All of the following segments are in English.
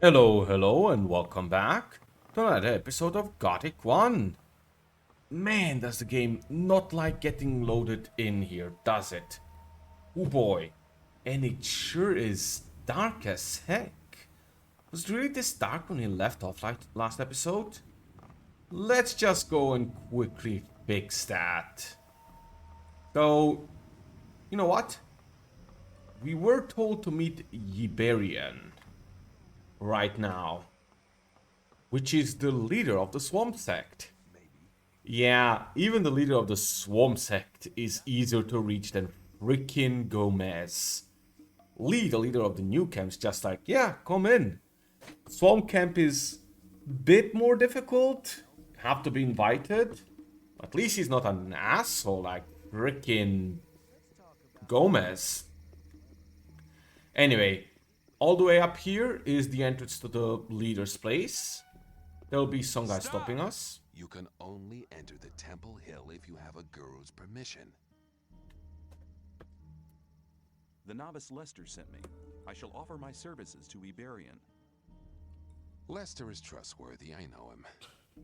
Hello, hello, and welcome back to another episode of Gothic 1. Man, does the game not like getting loaded in here, does it? Oh boy. And it sure is dark as heck. Was it really this dark when we left off like last episode? Let's just go and quickly fix that. So, you know what? We were told to meet Yiberian right now, which is the leader of the Swamp Sect. Yeah, even the leader of the Swamp Sect is easier to reach than frickin' Gomez. The leader of the new camp's just like, yeah, come in. Swamp Camp is a bit more difficult. Have to be invited. At least he's not an asshole like frickin' Gomez. Anyway, all the way up here is the entrance to the leader's place. There'll be some guy stopping us. You can only enter the Temple Hill if you have a guru's permission. The novice Lester sent me. I shall offer my services to Iberian. Lester is trustworthy, I know him.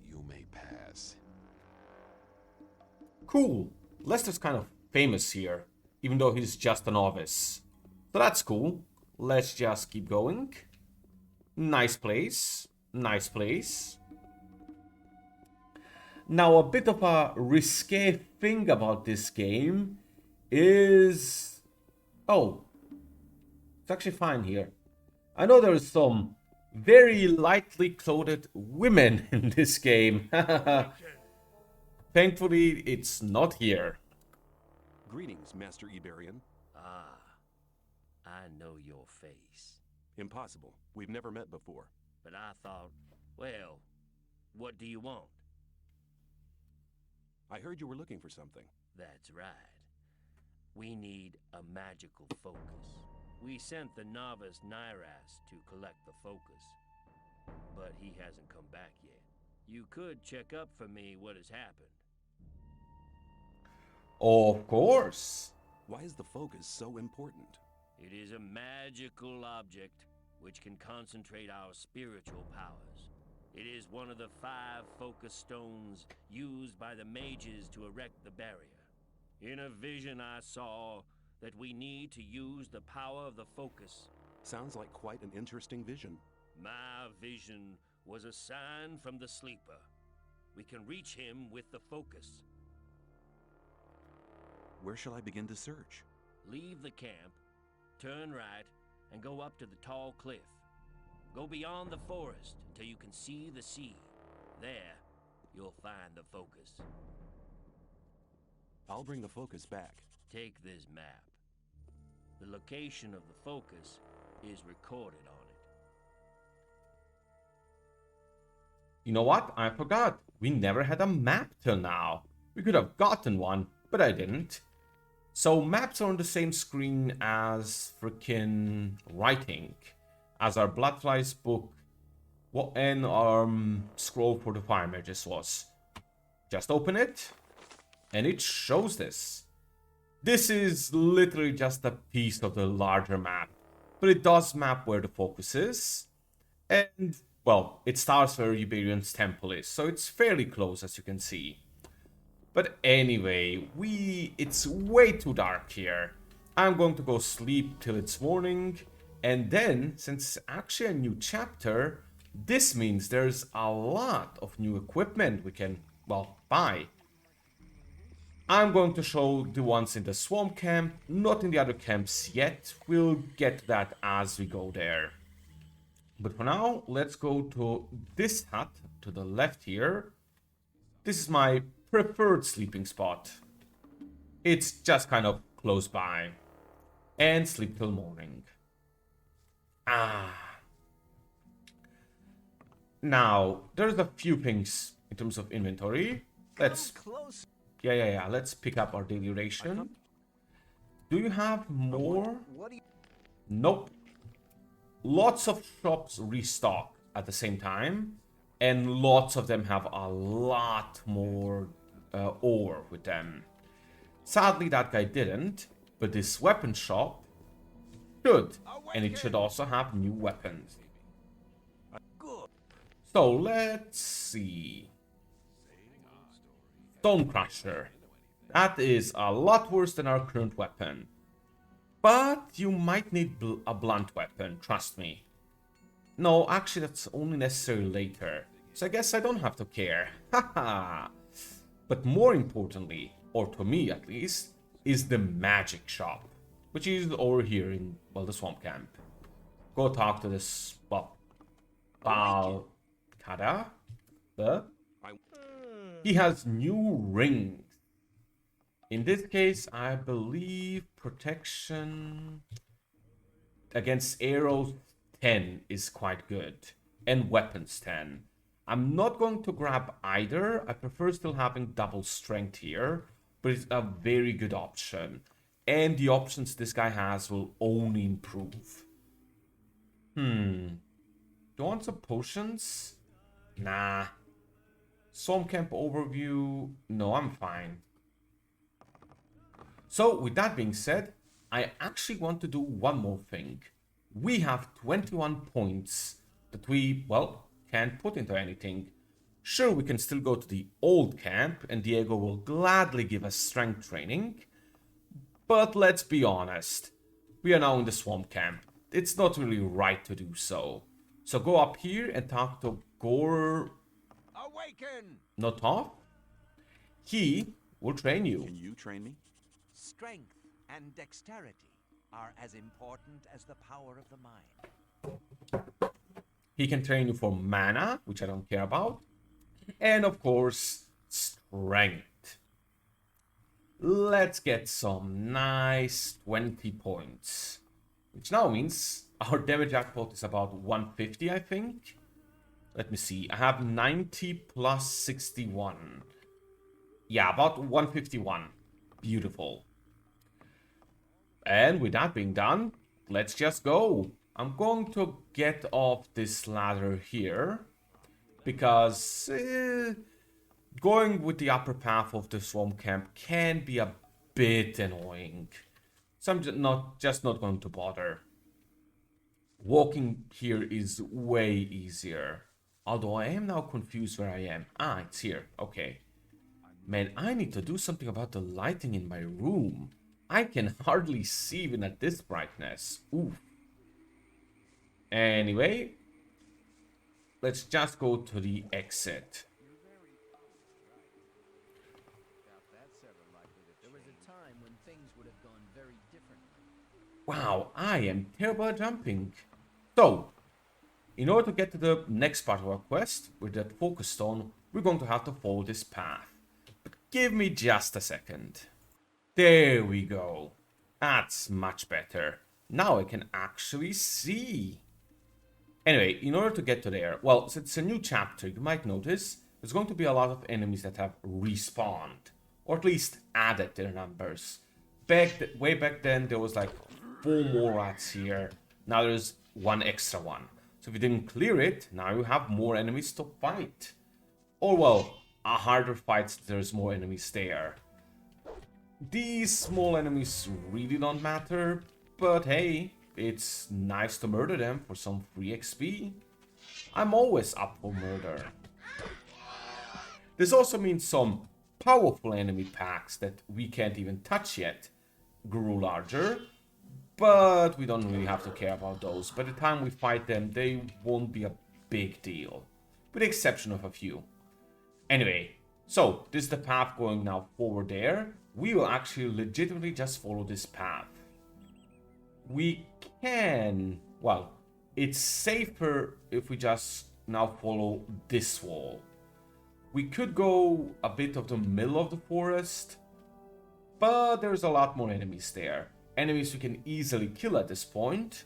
You may pass. Cool. Lester's kind of famous here, even though he's just a novice. So that's cool. Let's just keep going. Nice place. Nice place. Now, a bit of a risque thing about this game is... Oh, it's actually fine here. I know there's some very lightly clothed women in this game. Thankfully, it's not here. Greetings, Master Iberian. Ah, I know your face. Impossible. We've never met before. But I thought, well, what do you want? I heard you were looking for something. That's right. We need a magical focus. We sent the novice Nyras to collect the focus, but he hasn't come back yet. You could check up for me what has happened. Of course. Why is the focus so important? It is a magical object which can concentrate our spiritual powers. It is one of the 5 focus stones used by the mages to erect the barrier. In a vision I saw that we need to use the power of the focus. Sounds like quite an interesting vision. My vision was a sign from the sleeper. We can reach him with the focus. Where shall I begin to search? Leave the camp, turn right, and go up to the tall cliff. Go beyond the forest until you can see the sea. There, you'll find the focus. I'll bring the focus back. Take this map. The location of the focus is recorded on it. You know what? I forgot. We never had a map till now. We could have gotten one, but I didn't. So maps are on the same screen as freaking writing. As our Bloodflies book and our scroll for the fire mages was. Just open it, and it shows this. This is literally just a piece of the larger map, but it does map where the focus is. And, well, it starts where Iberian's temple is, so it's fairly close as you can see. But anyway, it's way too dark here. I'm going to go sleep till it's morning. And then, since it's actually a new chapter, this means there's a lot of new equipment we can, well, buy. I'm going to show the ones in the swamp camp, not in the other camps yet. We'll get to that as we go there. But for now, let's go to this hut to the left here. This is my preferred sleeping spot. It's just kind of close by. And sleep till morning. Now, there's a few things in terms of inventory. Let's let's pick up our daily ration. Do you have more? Nope. Lots of shops restock at the same time, and lots of them have a lot more ore with them. Sadly, that guy didn't, but this weapon shop should, and it should also have new weapons. So let's see. Stone Crusher. That is a lot worse than our current weapon. But you might need a blunt weapon, trust me. No, actually that's only necessary later. So I guess I don't have to care. Haha. But more importantly, or to me at least, is the magic shop. Which is over here in, well, the swamp camp. Go talk to this, well, Balkada. He has new rings. In this case, I believe protection against arrows 10 is quite good. And weapons 10. I'm not going to grab either. I prefer still having double strength here. But it's a very good option. And the options this guy has will only improve. Do you want some potions? Nah. Swamp camp overview. No, I'm fine. So, with that being said, I actually want to do one more thing. We have 21 points that we, well, can't put into anything. Sure, we can still go to the old camp, and Diego will gladly give us strength training. But let's be honest. We are now in the swamp camp. It's not really right to do so. So go up here and talk to Gore... Awaken! Notov? He will train you. Can you train me? Strength and dexterity are as important as the power of the mind. He can train you for mana, which I don't care about. And of course, strength. Let's get some nice 20 points. Which now means our damage output is about 150, I think. Let me see. I have 90 plus 61. Yeah, about 151. Beautiful. And with that being done, let's just go. I'm going to get off this ladder here. Because going with the upper path of the swamp camp can be a bit annoying. So I'm just not going to bother. Walking here is way easier. Although I am now confused where I am. Ah, it's here. Okay. Man, I need to do something about the lighting in my room. I can hardly see even at this brightness. Oof. Anyway, let's just go to the exit. Wow, I am terrible at jumping. So, in order to get to the next part of our quest, with that focus stone, we're going to have to follow this path. But give me just a second. There we go. That's much better. Now I can actually see. Anyway, in order to get to there, well, since it's a new chapter, you might notice there's going to be a lot of enemies that have respawned. Or at least added their numbers. Way back then, there was like 4 more rats here. Now there's 1 extra one. So if you didn't clear it, now you have more enemies to fight. Or well, a harder fight since there's more enemies there. These small enemies really don't matter, but hey, it's nice to murder them for some free XP. I'm always up for murder. This also means some powerful enemy packs that we can't even touch yet grew larger, but we don't really have to care about those. By the time we fight them, they won't be a big deal, with the exception of a few. Anyway, so this is the path going now forward there. We will actually legitimately just follow this path. We can, well, it's safer if we just now follow this wall. We could go a bit of the middle of the forest, but there's a lot more enemies there. Enemies we can easily kill at this point.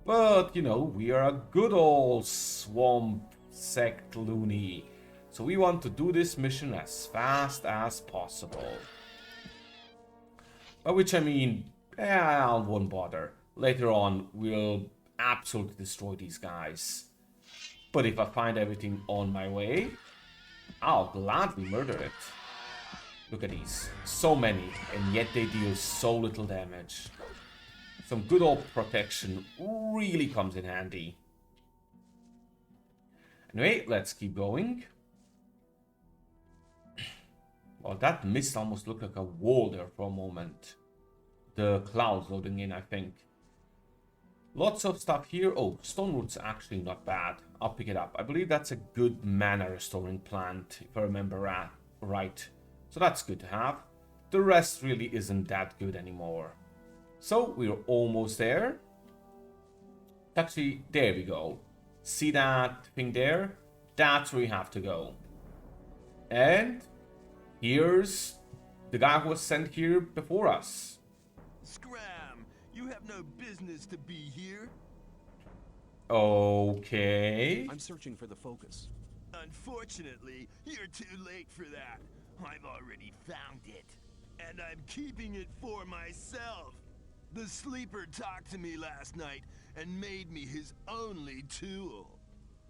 But, you know, we are a good old swamp sect loony. So we want to do this mission as fast as possible. By which I mean, I won't bother. Later on, we'll absolutely destroy these guys. But if I find everything on my way, I'll gladly murder it. Look at these. So many, and yet they deal so little damage. Some good old protection really comes in handy. Anyway, let's keep going. Well, that mist almost looked like a wall there for a moment. The clouds loading in, I think. Lots of stuff here. Oh, stonewood's actually not bad. I'll pick it up. I believe that's a good mana restoring plant, if I remember right. So that's good to have. The rest really isn't that good anymore. So we're almost there. Actually, there we go. See that thing there? That's where we have to go. And here's the guy who was sent here before us. Scram! You have no business to be here. Okay. I'm searching for the focus. Unfortunately, you're too late for that. I've already found it. And I'm keeping it for myself. The sleeper talked to me last night and made me his only tool.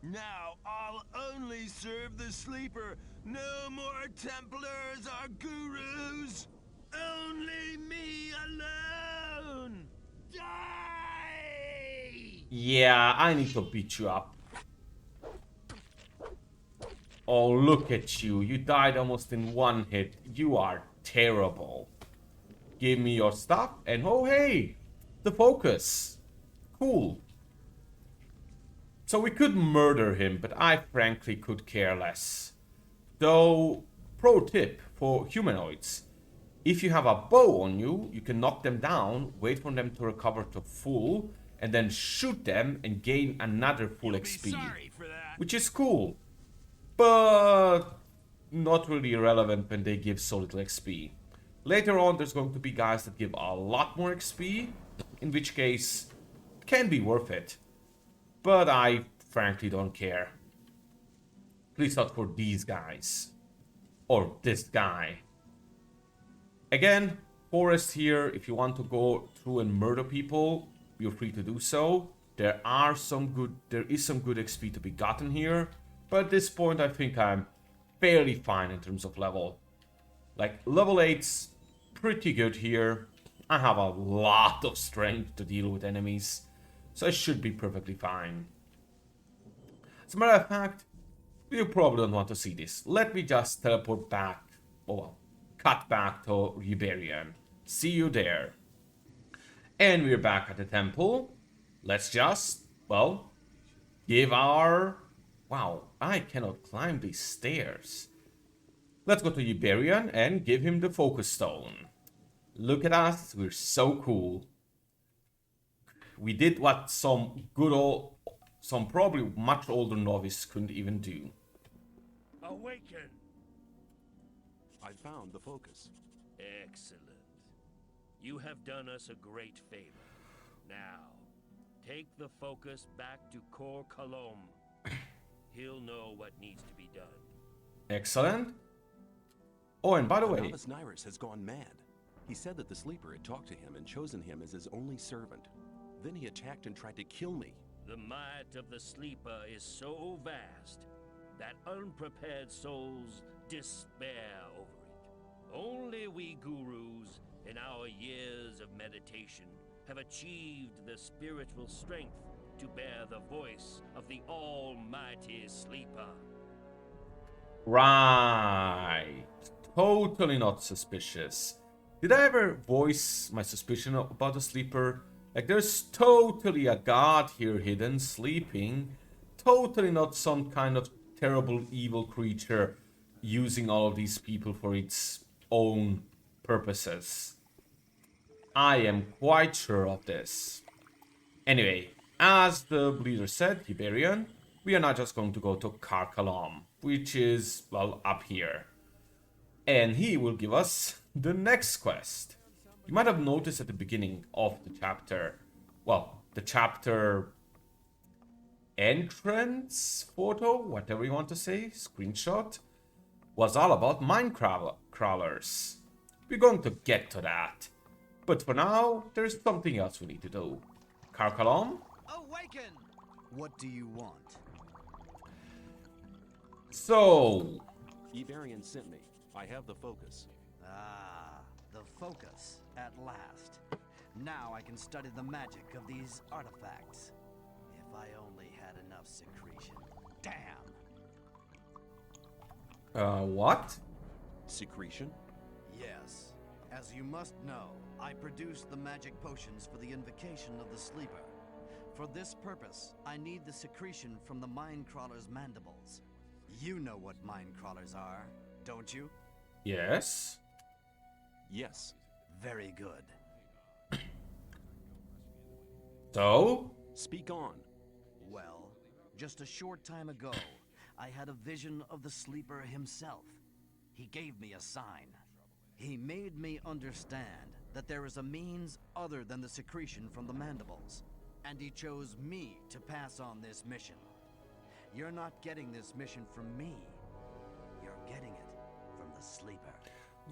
Now I'll only serve the sleeper. No more Templars or gurus. Only me alone. Die! Yeah, I need to beat you up. Oh, look at you. You died almost in one hit. You are terrible. Give me your stuff. And oh, hey, the focus. Cool. So we could murder him, but I frankly could care less. Though, pro tip for humanoids. If you have a bow on you, you can knock them down, wait for them to recover to full, and then shoot them and gain another full XP. Sorry for that. Which is cool. But not really relevant when they give so little XP. Later on, there's going to be guys that give a lot more XP, in which case, it can be worth it. But I frankly don't care. At least not for these guys. Or this guy. Again, forest here, if you want to go through and murder people, you're free to do so. There is some good XP to be gotten here. But at this point, I think I'm fairly fine in terms of level. Like, level 8's pretty good here. I have a lot of strength to deal with enemies. So I should be perfectly fine. As a matter of fact, you probably don't want to see this. Let me just teleport back. Oh well, cut back to Iberian. See you there. And we're back at the temple. Let's just, well, give our... Wow, I cannot climb these stairs. Let's go to Iberian and give him the focus stone. Look at us, we're so cool. We did what some probably much older novice couldn't even do. Awaken! I found the focus. Excellent. You have done us a great favor. Now, take the focus back to Cor Kalom. He'll know what needs to be done. Excellent. Oh, and by the way... Novice Nyrus has gone mad. He said that the sleeper had talked to him and chosen him as his only servant. Then he attacked and tried to kill me. The might of the sleeper is so vast that unprepared souls despair over it. Only we gurus, in our years of meditation, have achieved the spiritual strength to bear the voice of the almighty sleeper. Right. Totally not suspicious. Did I ever voice my suspicion about the sleeper? Like, there's totally a god here hidden, sleeping. Totally not some kind of terrible evil creature using all of these people for its own purposes. I am quite sure of this. Anyway, as the leader said, Iberian, we are not just going to go to Karkalam, which is, well, up here. And he will give us the next quest. You might have noticed at the beginning of the chapter, well, the chapter entrance photo, whatever you want to say, screenshot, was all about mine crawlers. We're going to get to that. But for now, there's something else we need to do. Karkalam? Awaken! What do you want? So... Iberian sent me. I have the focus. Ah, the focus, at last. Now I can study the magic of these artifacts. If I only had enough secretion. Damn! What? Secretion? Yes. As you must know, I produced the magic potions for the invocation of the sleeper. For this purpose, I need the secretion from the Mindcrawler's mandibles. You know what Mindcrawlers are, don't you? Yes. Yes. Very good. So? Speak on. Well, just a short time ago, I had a vision of the sleeper himself. He gave me a sign. He made me understand that there is a means other than the secretion from the mandibles, and he chose me to pass on this mission. You're not getting this mission from me. You're getting it from the sleeper.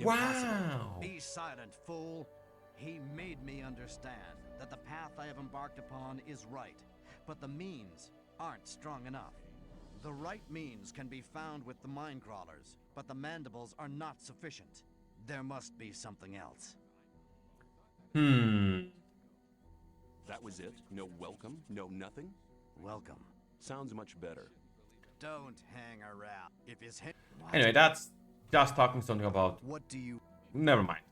Wow. Be silent, fool. He made me understand that the path I have embarked upon is right, but the means aren't strong enough. The right means can be found with the Mindcrawlers, but the mandibles are not sufficient. There must be something else. That was it? No welcome? No nothing? Welcome. Sounds much better. Don't hang around. If his head... Anyway, that's just talking something about... What do you... Never mind.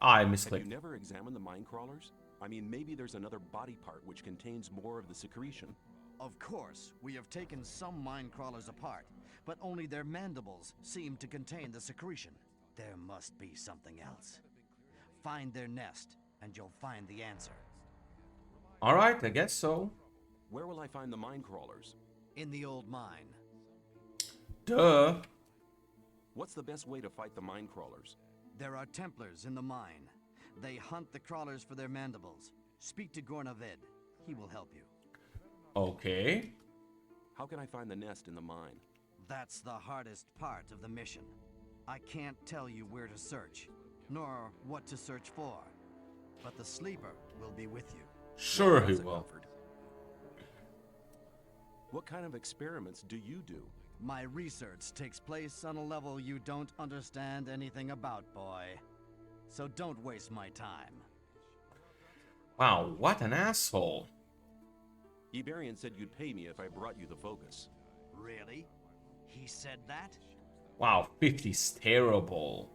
I Have you misclicked. never examined the mind crawlers? I mean, maybe there's another body part which contains more of the secretion. Of course, we have taken some Mindcrawlers apart, but only their mandibles seem to contain the secretion. There must be something else. Find their nest, and you'll find the answer. Alright, I guess so. Where will I find the mind crawlers? In the old mine. Duh. What's the best way to fight the mind crawlers? There are Templars in the mine. They hunt the crawlers for their mandibles. Speak to Gornavid. He will help you. Okay. How can I find the nest in the mine? That's the hardest part of the mission. I can't tell you where to search, nor what to search for. But the sleeper will be with you. Sure he How's it will. covered? What kind of experiments do you do? My research takes place on a level you don't understand anything about, boy. So don't waste my time. Wow, what an asshole. Iberian said you'd pay me if I brought you the focus. Really? He said that? Wow, 50's terrible.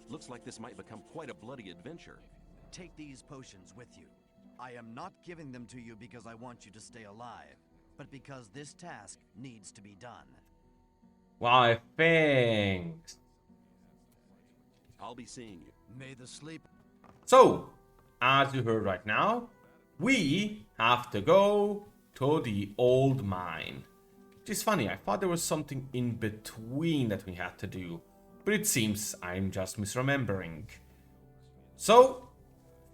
Looks like this might become quite a bloody adventure. Take these potions with you. I am not giving them to you because I want you to stay alive, but because this task needs to be done. Why, thanks. I'll be seeing you. May the sleep... So, as you heard right now, we have to go to the old mine. Which is funny, I thought there was something in between that we had to do. But it seems I'm just misremembering. So,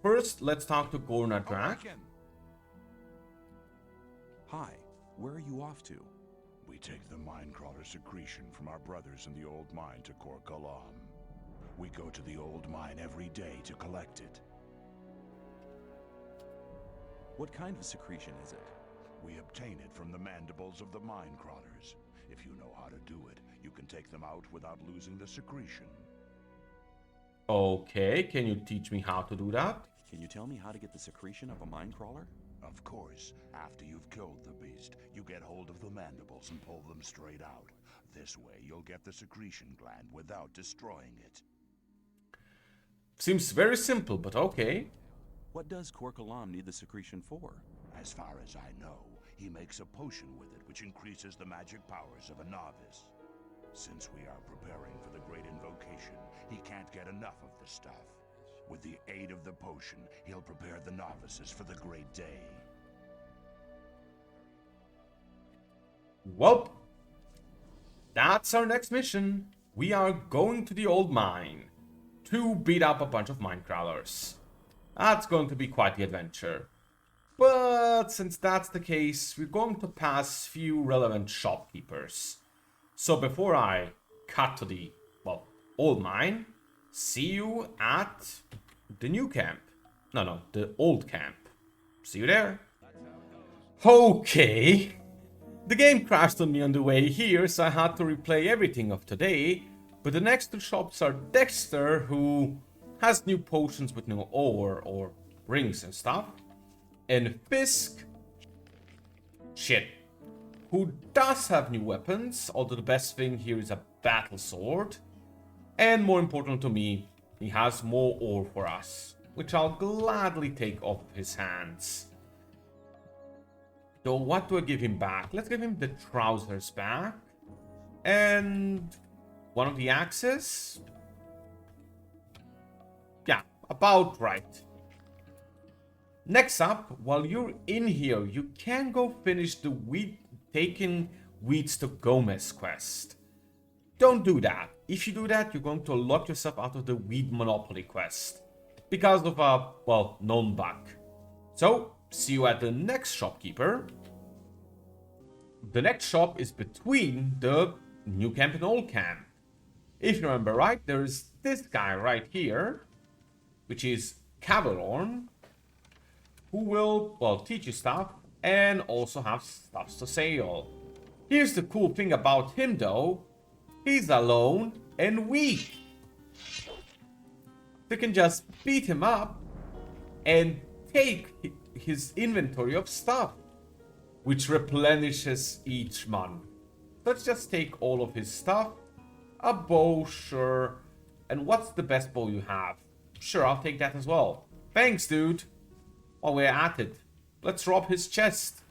first let's talk to Gornadrak. Hi, where are you off to? We take the Mindcrawler secretion from our brothers in the old mine to Kor Kalam. We go to the old mine every day to collect it. What kind of secretion is it? We obtain it from the mandibles of the Mindcrawlers. If you know how to do it, you can take them out without losing the secretion. Okay, can you teach me how to do that? Can you tell me how to get the secretion of a mind crawler? Of course, after you've killed the beast, you get hold of the mandibles and pull them straight out. This way, you'll get the secretion gland without destroying it. Seems very simple, but okay. What does Kor Kalam need the secretion for? As far as I know, he makes a potion with it which increases the magic powers of a novice. Since we are preparing for the great invocation, he can't get enough of the stuff. With the aid of the potion, he'll prepare the novices for the great day. Well, that's our next mission. We are going to the old mine to beat up a bunch of mine crawlers. That's going to be quite the adventure. But since that's the case, we're going to pass few relevant shopkeepers. So before I cut to the, well, old mine, see you at the new camp. No, the old camp. See you there. Okay. The game crashed on me on the way here, so I had to replay everything of today. But the next two shops are Dexter, who has new potions with no ore or rings and stuff. And Fisk. Shit. who does have new weapons, although the best thing here is a battle sword. And more important to me, he has more ore for us, which I'll gladly take off his hands. So what do I give him back? Let's give him the trousers back. And one of the axes. Yeah, about right. Next up, while you're in here, you can go finish the taking weeds to Gomez quest. Don't do that. If you do that, you're going to lock yourself out of the weed monopoly quest. Because of a, well, known bug. So, see you at the next shopkeeper. The next shop is between the new camp and old camp. If you remember right, there's this guy right here, which is Cavalorn, who will, well, teach you stuff and also have stuff to sell. Here's the cool thing about him though, he's alone and weak. You can just beat him up and take his inventory of stuff, which replenishes each month. Let's just take all of his stuff. A bow, sure. And what's the best bow you have? Sure, I'll take that as well. Thanks, dude. While we're at it, let's rob his chest.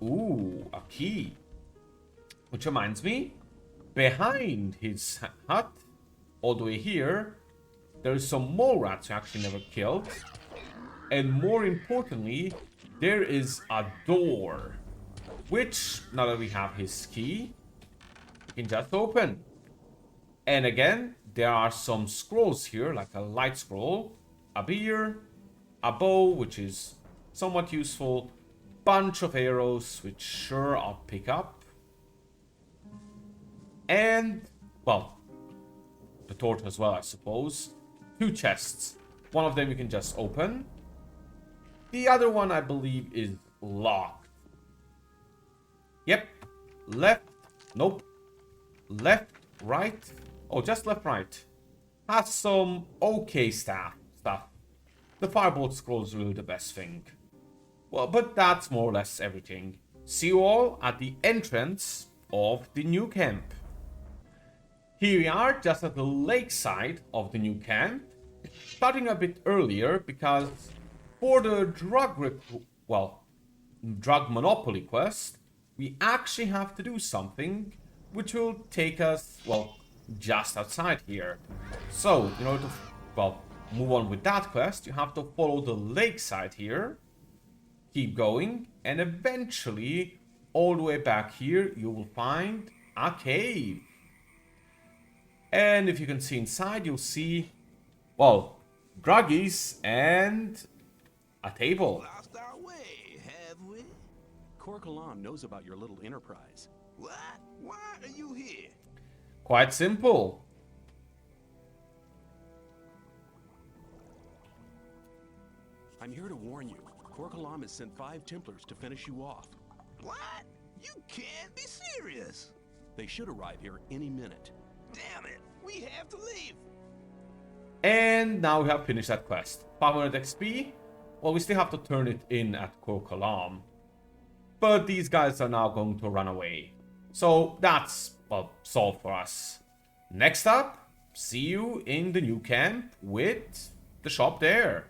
Ooh, a key. Which reminds me, behind his hut, all the way here, there's some mole rats you actually never killed. And more importantly, there is a door, which, now that we have his key, we can just open. And again, there are some scrolls here, like a light scroll, a beer, a bow, which is somewhat useful, bunch of arrows, which sure I'll pick up. And, well, the torch as well, I suppose. 2 chests. One of them you can just open. The other one, I believe, is locked. Yep. Left. Nope. Left, right. Oh, just left, right. Has some okay stuff. The firebolt scroll is really the best thing. Well, but that's more or less everything. See you all at the entrance of the new camp. Here we are, just at the lakeside of the new camp. Starting a bit earlier because for the drug monopoly quest, we actually have to do something which will take us, well, just outside here. So, in order to, well, move on with that quest, you have to follow the lakeside here, keep going, and eventually, all the way back here, you will find a cave. And if you can see inside, you'll see, well, druggies and a table. Lost our way, have we? Korkalam knows about your little enterprise. What? Why are you here? Quite simple. I'm here to warn you. Korkalam has sent 5 Templars to finish you off. What? You can't be serious. They should arrive here any minute. Damn it, we have to leave. And now we have finished that quest. 500 XP. Well, we still have to turn it in at Korkalam. But these guys are now going to run away. So that's, well, solved for us. Next up, see you in the new camp with the shop there.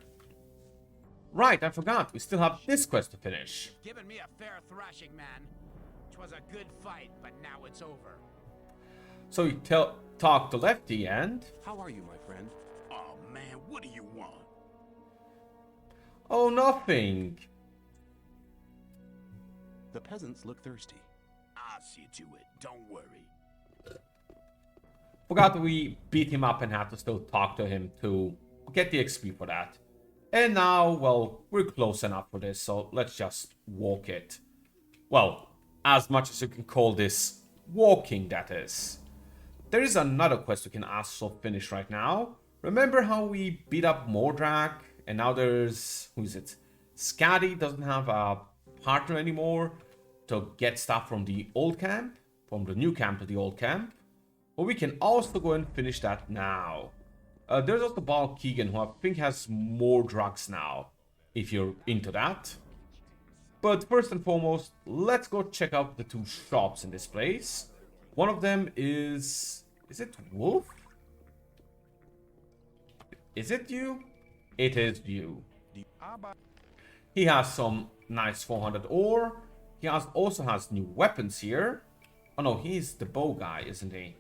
Right, I forgot. We still have this quest to finish. Giving me a fair thrashing, man. 'Twas a good fight, but now it's over. So you talk to Lefty and... How are you, my friend? Oh man, what do you want? Oh, nothing. The peasants look thirsty. I'll see to it, don't worry. Forgot we beat him up and had to still talk to him to get the XP for that. And now, well, we're close enough for this, so let's just walk it. Well, as much as you can call this walking, that is. There is another quest we can also finish right now. Remember how we beat up Mordrag? And now there's... who is it? Skadi doesn't have a partner anymore to get stuff from the old camp. From the new camp to the old camp. But we can also go and finish that now. There's also Bal Keegan, who I think has more drugs now. If you're into that. But first and foremost, let's go check out the two shops in this place. One of them is... Is it Wolf? Is it you? It is you. He has some nice 400 ore. He also has new weapons here. Oh no, he's the bow guy, isn't he?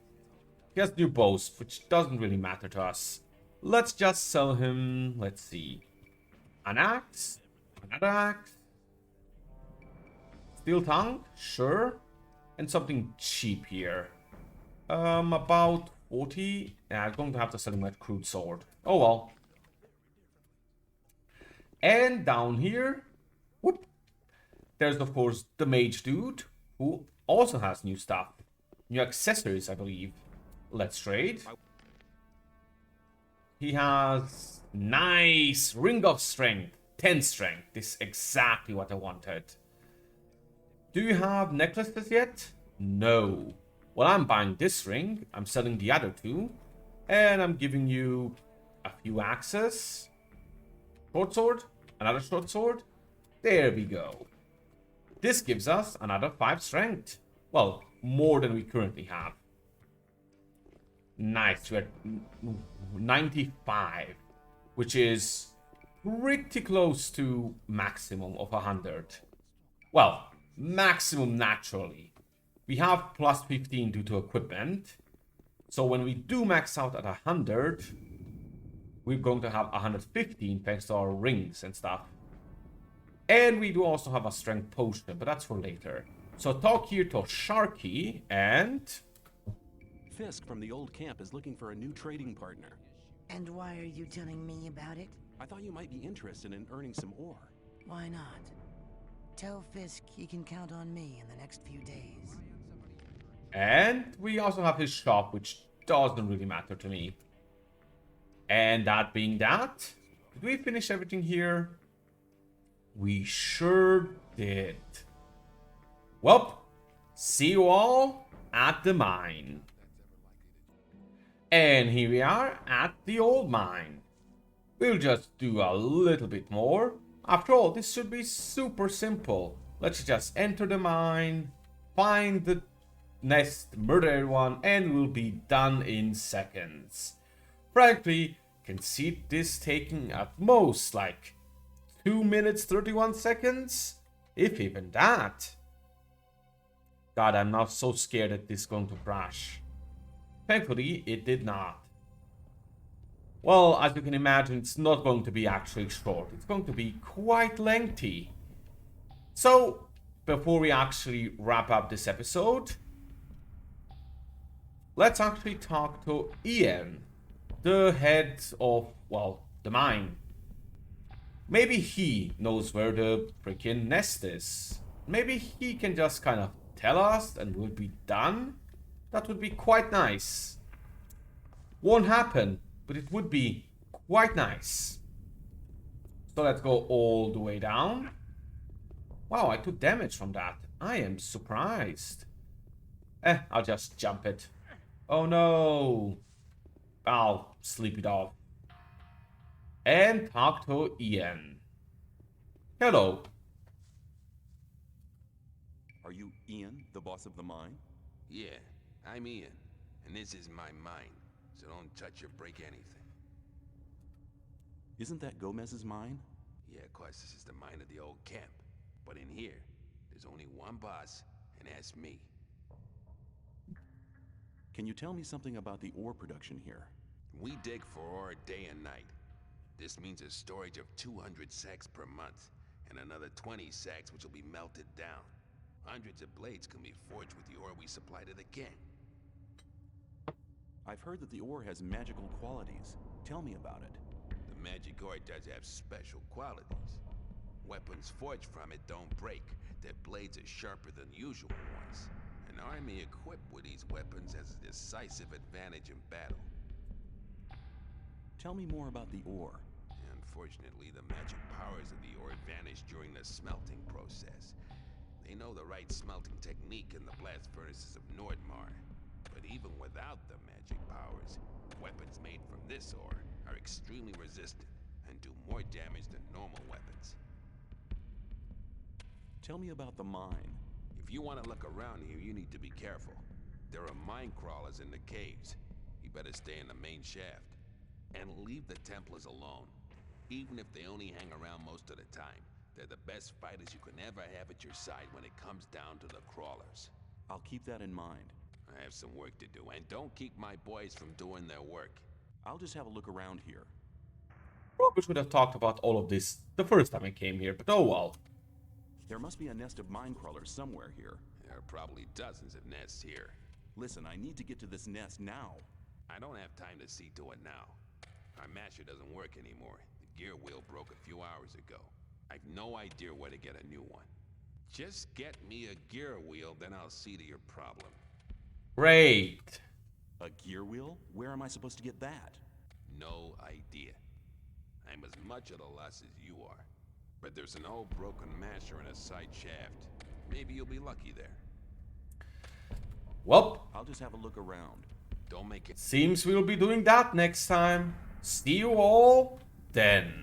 He has new bows, which doesn't really matter to us. Let's just sell him, let's see. An axe, another axe. Steel tongue, sure. And something cheap here. About 40. Yeah, I'm going to have to sell him that crude sword. Oh well. And down here, whoop, there's of course the mage dude, who also has new stuff. New accessories, I believe. Let's trade. He has nice ring of strength, 10 strength. This is exactly what I wanted. Do you have necklaces yet? No. Well, I'm buying this ring. I'm selling the other two. And I'm giving you a few axes. Short sword. Another short sword. There we go. This gives us another 5 strength. Well, more than we currently have. Nice. We're at 95. Which is pretty close to maximum of 100. Well, maximum naturally. We have plus 15 due to equipment. So when we do max out at 100, we're going to have 115 thanks to our rings and stuff. And we do also have a strength potion, but that's for later. So talk here to Sharky and... Fisk from the old camp is looking for a new trading partner. And why are you telling me about it? I thought you might be interested in earning some ore. Why not? Tell Fisk he can count on me in the next few days. And we also have his shop, which doesn't really matter to me. And that being that, did we finish everything here? We sure did. Well, see you all at the mine. And here we are at the old mine. We'll just do a little bit more. After all, this should be super simple. Let's just enter the mine, find the nest, murder everyone, and we'll be done in seconds. Frankly, can see this taking at most like 2 minutes 31 seconds, if even that. God, I'm now so scared that this is going to crash. Thankfully, it did not. Well, as you can imagine, it's not going to be actually short. It's going to be quite lengthy. So, before we actually wrap up this episode, let's actually talk to Ian, the head of, well, the mine. Maybe he knows where the freaking nest is. Maybe he can just kind of tell us and we'll be done. That would be quite nice. Won't happen, but it would be quite nice. So let's go all the way down. Wow, I took damage from that. I am surprised. I'll just jump it. Oh no. I'll sleep it off. And talk to Ian. Hello. Are you Ian, the boss of the mine? Yeah, I'm Ian, and this is my mine, so don't touch or break anything. Isn't that Gomez's mine? Yeah, of course, this is the mine of the old camp. But in here, there's only one boss, and that's me. Can you tell me something about the ore production here? We dig for ore day and night. This means a storage of 200 sacks per month, and another 20 sacks which will be melted down. Hundreds of blades can be forged with the ore we supply to the king. I've heard that the ore has magical qualities. Tell me about it. The magic ore does have special qualities. Weapons forged from it don't break. Their blades are sharper than usual ones. An army equipped with these weapons has a decisive advantage in battle. Tell me more about the ore. Unfortunately, the magic powers of the ore vanish during the smelting process. They know the right smelting technique in the blast furnaces of Nordmar. But even without the magic powers, weapons made from this ore are extremely resistant and do more damage than normal weapons. Tell me about the mine. If you want to look around here, you need to be careful. There are mine crawlers in the caves. You better stay in the main shaft. And leave the Templars alone. Even if they only hang around most of the time, they're the best fighters you can ever have at your side when it comes down to the crawlers. I'll keep that in mind. I have some work to do, and don't keep my boys from doing their work. I'll just have a look around here. Probably should have talked about all of this the first time I came here, but oh well. There must be a nest of mine crawlers somewhere here. There are probably dozens of nests here. Listen, I need to get to this nest now. I don't have time to see to it now. Our masher doesn't work anymore. The gear wheel broke a few hours ago. I've no idea where to get a new one. Just get me a gear wheel, then I'll see to your problem. Great. A gear wheel? Where am I supposed to get that? No idea. I'm as much at a loss as you are. But there's an old broken masher in a side shaft. Maybe you'll be lucky there. Well, I'll just have a look around. Don't make it. seems we'll be doing that next time. See you all then.